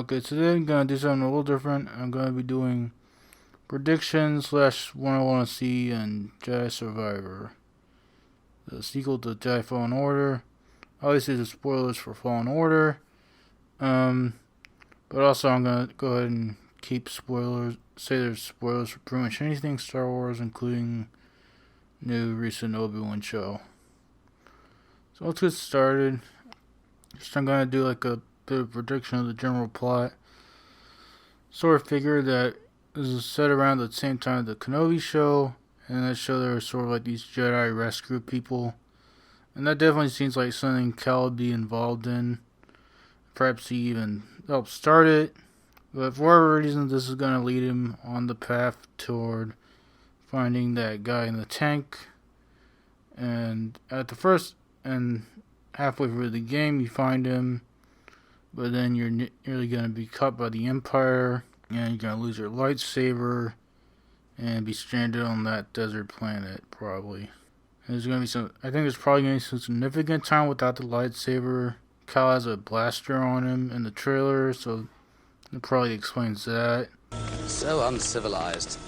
Okay, today I'm gonna do something a little different. I'm gonna be doing predictions slash what I want to see in Jedi Survivor, the sequel to Jedi Fallen Order. Obviously, the spoilers for Fallen Order. Um, but also I'm gonna go ahead and keep spoilers. Say there's spoilers for pretty much anything Star Wars, including new recent Obi-Wan show. So let's get started. Just I'm gonna do like a bit of prediction of the general plot. Sort of figure that this is set around the same time of the Kenobi show, and that show there are sort of like these Jedi rescue people, and that definitely seems like something Cal would be involved in. Perhaps he even helped start it, but for whatever reason, this is going to lead him on the path toward finding that guy in the tank. And at the first and halfway through the game, you find him, but then you're nearly going to be caught by the Empire, and you're going to lose your lightsaber and be stranded on that desert planet, probably. And there's going to be some, I think there's probably going to be some significant time without the lightsaber. Cal has a blaster on him in the trailer, so it probably explains that. So uncivilized.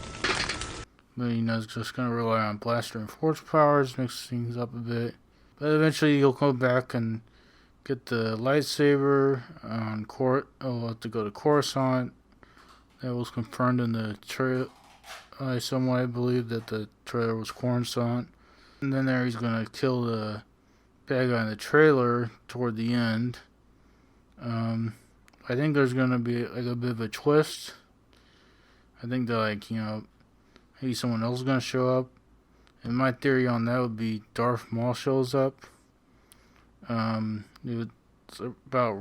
But he's just going to rely on blaster and force powers, mix things up a bit. But eventually he'll come back and get the lightsaber on He'll have to go to Coruscant. That was confirmed in the trailer. I believe that the trailer was Coruscant. And then there he's going to kill the bad guy in the trailer toward the end. I think there's going to be like a bit of a twist. I think that maybe someone else is going to show up. And my theory on that would be Darth Maul shows up. It's about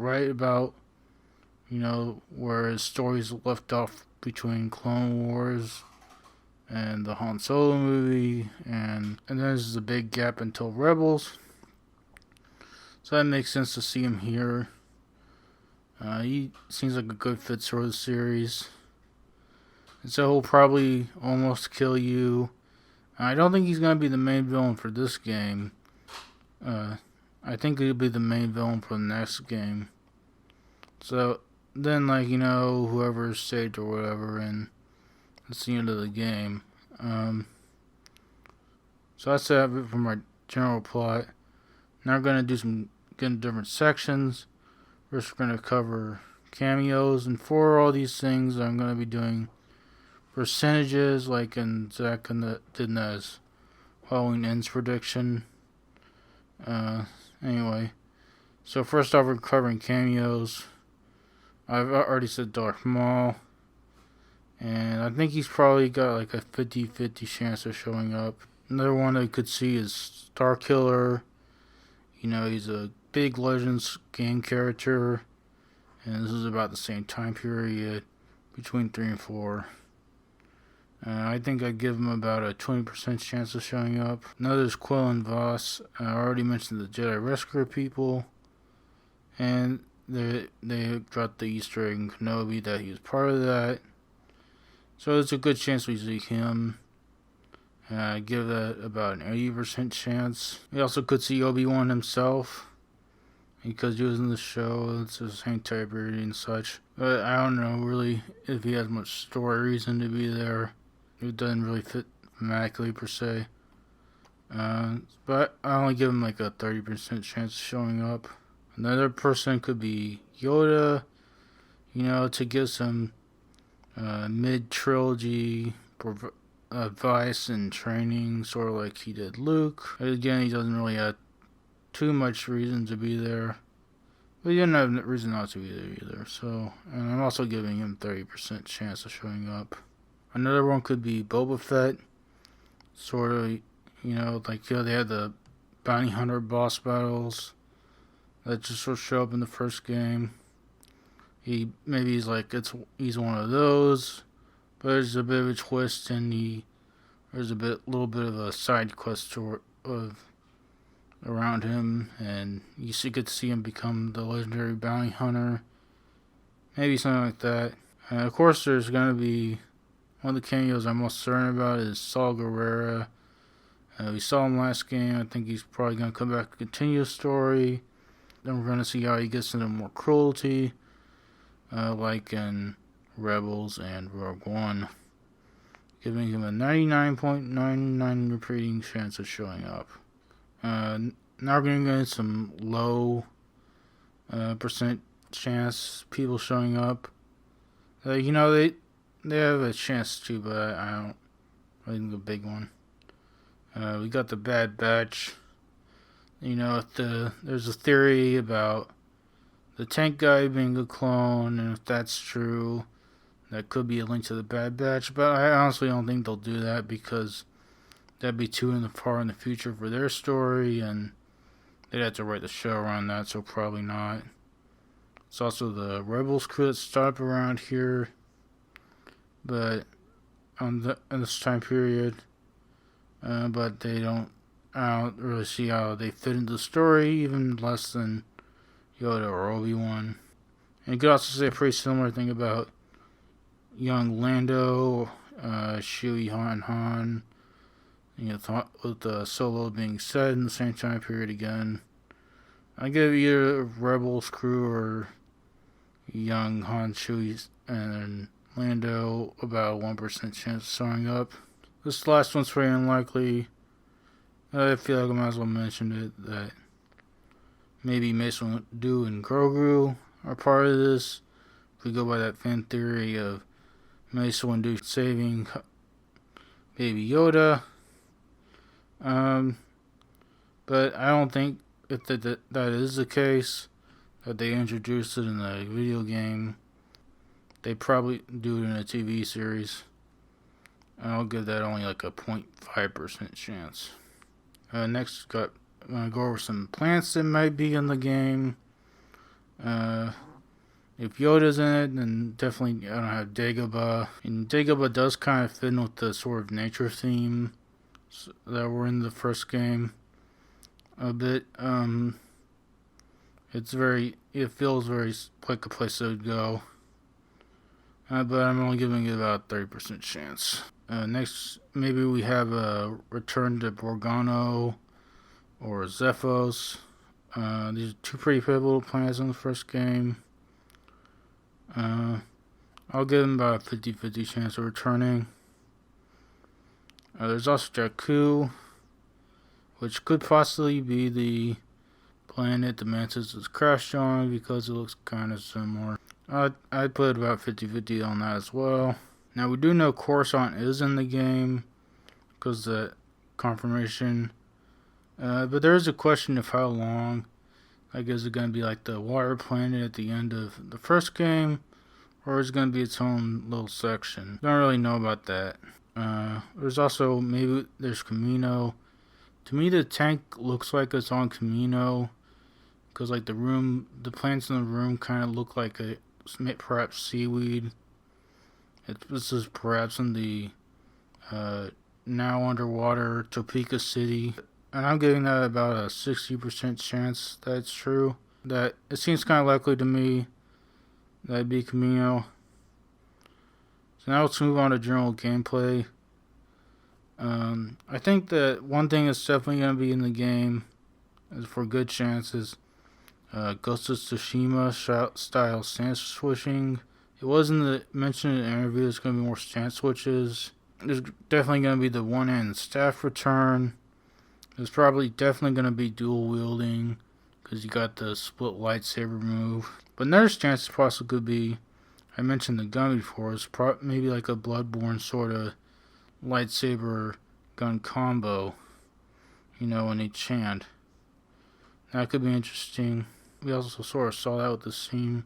where his story's left off between Clone Wars and the Han Solo movie, and then there's a big gap until Rebels. So that makes sense to see him here. He seems like a good fit for the series. And so he'll probably almost kill you. I don't think he's going to be the main villain for this game. I think he'll be the main villain for the next game. So then, whoever's saved or whatever, and that's the end of the game. So that's it for my general plot. Now we're going to get into different sections. First, we're going to cover cameos, and for all these things, I'm going to be doing percentages, like in Zach did in his Halloween Ends prediction. Anyway, so first off, we're covering cameos. I've already said Darth Maul, and I think he's probably got like a 50-50 chance of showing up. Another one I could see is Starkiller. He's a big Legends game character, and this is about the same time period, between 3 and 4. I think I'd give him about a 20% chance of showing up. Another is Quill and Voss. I already mentioned the Jedi Rescue people, and they dropped the Easter egg in Kenobi that he was part of that. So it's a good chance we see him. I give that about an 80% chance. We also could see Obi-Wan himself, because he was in the show. It's the same time period and such. But I don't know really if he has much story reason to be there. It doesn't really fit thematically per se. But I only give him like a 30% chance of showing up. Another person could be Yoda, to give some mid-trilogy advice and training, sort of like he did Luke. But again, he doesn't really have too much reason to be there. But he didn't have reason not to be there either. So, and I'm also giving him 30% chance of showing up. Another one could be Boba Fett. Sort of, they had the bounty hunter boss battles that just sort of show up in the first game. He's one of those, but there's a bit of a twist, and there's a little bit of a side quest around him, and you get to see him become the legendary bounty hunter. Maybe something like that. And of course, there's going to be one of the cameos I'm most certain about is Saul Guerrero. We saw him last game. I think he's probably going to come back and continue the story. Then we're going to see how he gets into more cruelty. like in Rebels and Rogue One, giving him a 99.99 repeating chance of showing up. Now we're going to get some low percent chance people showing up. They have a chance to, but I don't think a big one. We got the Bad Batch. There's a theory about the tank guy being a clone, and if that's true, that could be a link to the Bad Batch. But I honestly don't think they'll do that because that'd be too far in the future for their story, and they'd have to write the show around that, so probably not. It's also the Rebels crew that started around here, but in this time period, but I don't really see how they fit into the story, even less than Yoda or Obi-Wan. And you could also say a pretty similar thing about young Lando, Chewie, Han, with Solo being set in the same time period again. I give either Rebels crew or young Han, Chewie, and Lando about a 1% chance of showing up. This last one's pretty unlikely. I feel like I might as well mention it, that maybe Mace Windu and Grogu are part of this. If we go by that fan theory of Mace Windu saving Baby Yoda. But I don't think if that is the case, that they introduced it in a video game. They probably do it in a TV series. I'll give that only like a 0.5% chance. Next, I'm going to go over some plants that might be in the game. If Yoda's in it, then definitely I don't have Dagobah. And Dagobah does kind of fit in with the sort of nature theme that were in the first game a bit. It feels very like a place that would go. But I'm only giving it about 30% chance. Next, maybe we have a return to Borgano or Zephos. These are two pretty pivotal planets in the first game. I'll give them about a 50-50 chance of returning. There's also Jakku, which could possibly be the planet the Mantis has crashed on because it looks kind of similar. I'd put about 50-50 on that as well. Now we do know Coruscant is in the game because the confirmation. But there is a question of how long. Like, is it going to be like the water planet at the end of the first game, or is it going to be its own little section? Don't really know about that. There's also there's Camino. To me, the tank looks like it's on Camino because like the plants in the room kind of look like perhaps seaweed. This is perhaps in the now underwater Topeka City. And I'm giving that about a 60% chance that's true. That it seems kind of likely to me that it'd be Camino. So now let's move on to general gameplay. I think that one thing that's definitely going to be in the game is for good chances. Ghost of Tsushima style stance switching. It wasn't mentioned in the interview there's going to be more stance switches. There's definitely going to be the one-hand staff return. There's definitely going to be dual wielding because you got the split lightsaber move. But another stance possibly could be, I mentioned the gun before, is maybe like a Bloodborne sort of lightsaber gun combo, in each hand. That could be interesting. We also sort of saw that with the scene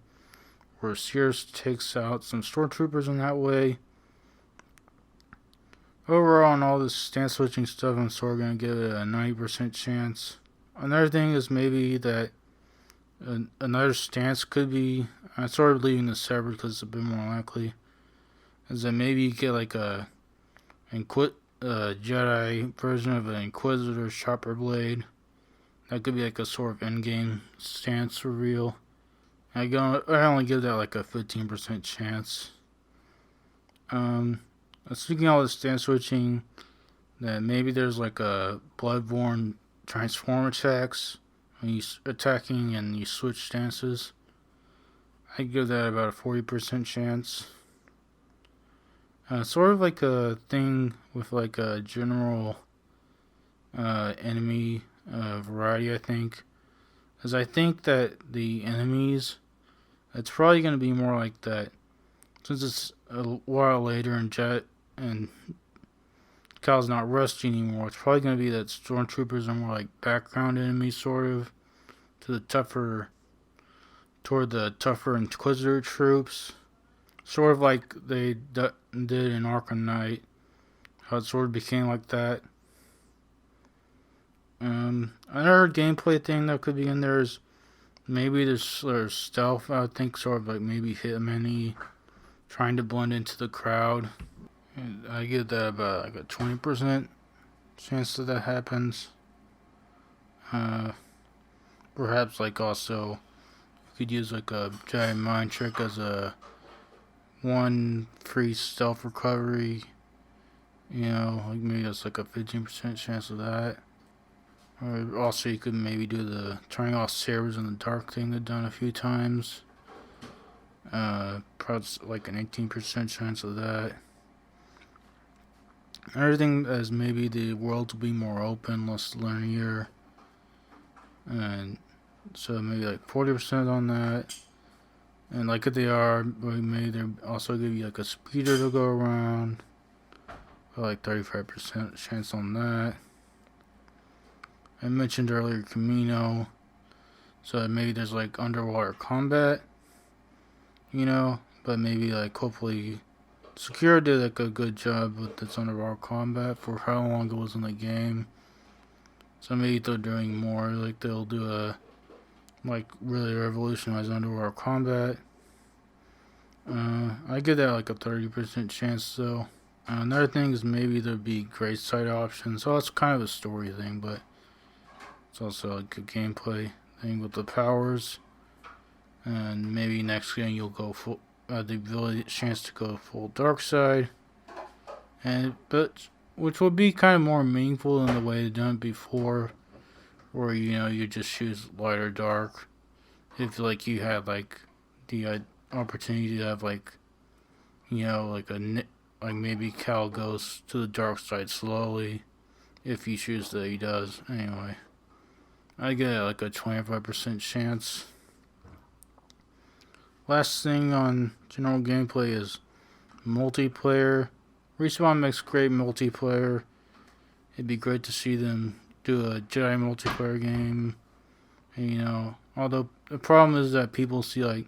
where Sears takes out some stormtroopers in that way. Overall, on all this stance switching stuff, I'm sort of going to give it a 90% chance. Another thing is maybe that another stance could be, I'm sort of leaving this separate because it's a bit more likely, is that maybe you get like a Jedi version of an Inquisitor's chopper blade. That could be like a sort of endgame stance reveal. I only give that like a 15% chance. Speaking of all the stance switching, that maybe there's like a Bloodborne transform attacks when you're attacking and you switch stances. I give that about a 40% chance. Sort of like a thing with like a general enemy variety, I think. Because I think that the enemies, it's probably going to be more like that. Since it's a while later and Jet and Cal's not Rusty anymore, it's probably going to be that Stormtroopers are more like background enemies, sort of, toward the tougher Inquisitor troops. Sort of like they did in Arkham Knight. How it sort of became like that. Another gameplay thing that could be in there is maybe there's stealth. I would think sort of like maybe Hitman-y, trying to blend into the crowd. And I give that about like a 20% chance that happens. Perhaps like also you could use like a giant mind trick as a one free stealth recovery. Like maybe that's like a 15% chance of that. Or also you could maybe do the turning off sabers in the dark thing they've done a few times. Probably like an 18% chance of that. Another thing is maybe the world will be more open, less linear. And so maybe like 40% on that. And like if they are, maybe they also give you like a speeder to go around. Like 35% chance on that. I mentioned earlier Camino, so maybe there's like underwater combat, but maybe like hopefully Secure did like a good job with this underwater combat for how long it was in the game. So maybe they're doing more, like they'll do a like really revolutionize underwater combat. I give that like a 30% chance though. Another thing is maybe there'd be gray side options. So that's kind of a story thing, but it's also like a gameplay thing with the powers. And maybe next game you'll go full, the ability chance to go full dark side. But which would be kind of more meaningful than the way they've done it before, where you just choose light or dark. If like you had like the opportunity to have like like maybe Cal goes to the dark side slowly, if you choose that he does. Anyway, I get like a 25% chance. Last thing on general gameplay is multiplayer. Respawn makes great multiplayer. It'd be great to see them do a Jedi multiplayer game. And, although the problem is that people see like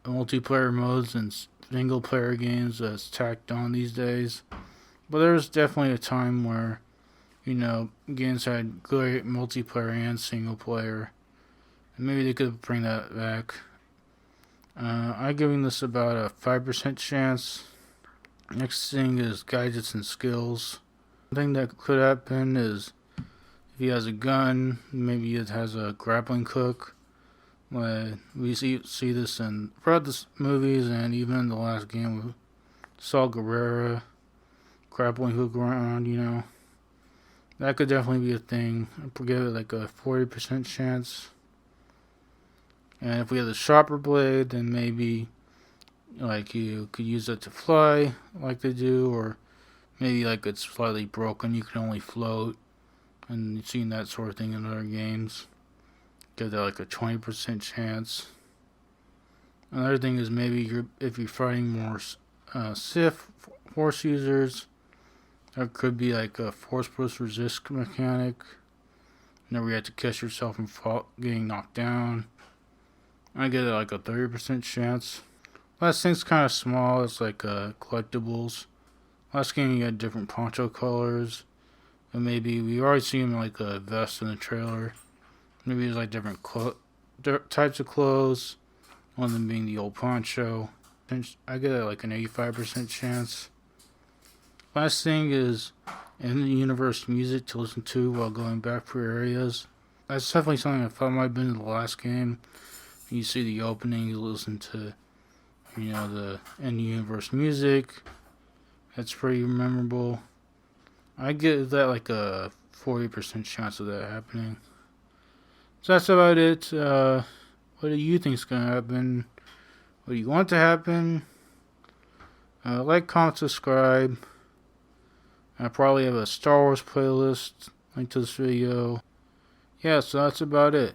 multiplayer modes and single player games that's tacked on these days. But there's definitely a time where, games had great multiplayer and single player. And maybe they could bring that back. I'm giving this about a 5% chance. Next thing is gadgets and skills. One thing that could happen is if he has a gun, maybe it has a grappling hook. We see this in throughout the movies and even in the last game with Saul Guerrero, grappling hook around. That could definitely be a thing. I'd give it like a 40% chance. And if we have the sharper blade, then maybe like you could use it to fly like they do, or maybe like it's slightly broken, you can only float. And you've seen that sort of thing in other games. Give that like a 20% chance. Another thing is maybe if you're fighting more Sith Force users, there could be like a Force Plus resist mechanic. Where you have to catch yourself from getting knocked down. I get like a 30% chance. Last thing's kind of small. It's like collectibles. Last game you had different poncho colors. And maybe we already seen like a vest in the trailer. Maybe there's like different types of clothes. One of them being the old poncho. I get like an 85% chance. Last thing is in the universe music to listen to while going back through areas. That's definitely something I thought might have been in the last game. You see the opening, you listen to, the in-universe music. That's pretty memorable. I give that like a 40% chance of that happening. So that's about it. What do you think's gonna happen? what you want to happen. Like, comment, subscribe. I probably have a Star Wars playlist linked to this video. Yeah, so that's about it.